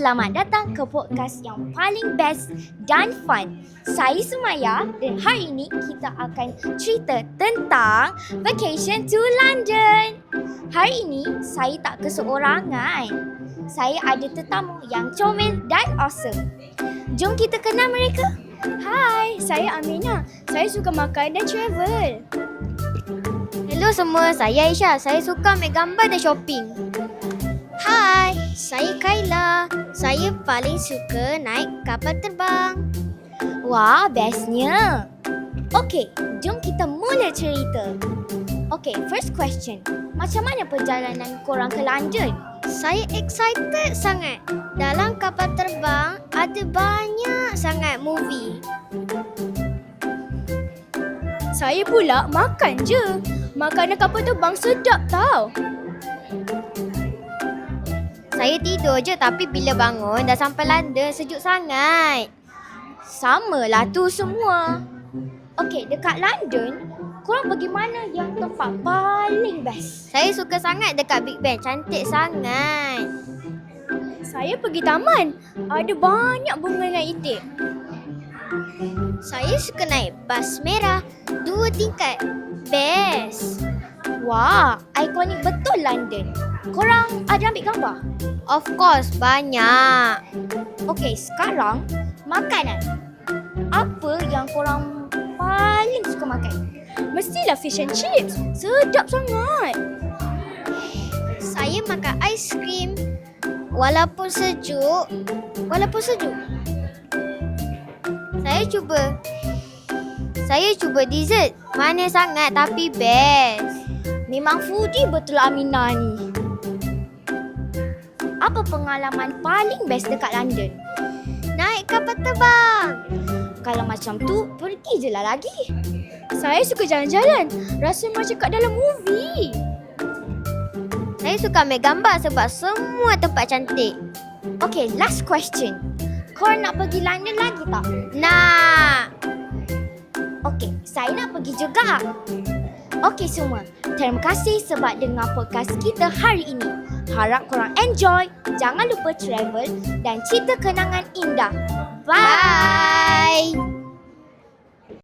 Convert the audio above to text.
Selamat datang ke podcast yang paling best dan fun. Saya Sumaya dan hari ini kita akan cerita tentang vacation to London. Hari ini saya tak keseorangan. Saya ada tetamu yang comel dan awesome. Jom kita kenal mereka. Hai, saya Aminah. Saya suka makan dan travel. Hello semua, saya Aisyah. Saya suka ambil gambar dan shopping. Hai, saya Kayla. Saya paling suka naik kapal terbang. Wah, bestnya. Okey, jom kita mula cerita. Okey, first question. Macam mana perjalanan korang ke London? Saya excited sangat. Dalam kapal terbang ada banyak sangat movie. Saya pula makan je. Makanan kapal terbang sedap tau. Saya tidur je tapi bila bangun dah sampai London, sejuk sangat. Samalah tu semua. Okey, dekat London, korang pergi mana yang tempat paling best? Saya suka sangat dekat Big Ben, cantik sangat. Saya pergi taman. Ada banyak bunga dengan itik. Saya suka naik bas merah 2 tingkat. Best. Wah, ikonik betul London. Korang ada ambil gambar? Of course, banyak. Okey, sekarang makanan. Apa yang korang paling suka makan? Mestilah fish and chips. Sedap sangat. Saya makan aiskrim walaupun sejuk. Saya cuba dessert. Manis sangat tapi best. Memang foodie betul Aminah ni. Apa pengalaman paling best dekat London? Naik kapal terbang. Kalau macam tu, pergi je lah lagi. Saya suka jalan-jalan. Rasa macam kat dalam movie. Saya suka ambil gambar sebab semua tempat cantik. Okay, last question. Korang nak pergi London lagi tak? Nak. Okay, saya nak pergi juga. Okay semua, terima kasih sebab dengar podcast kita hari ini. Harap korang enjoy. Jangan lupa travel dan cerita kenangan indah. Bye!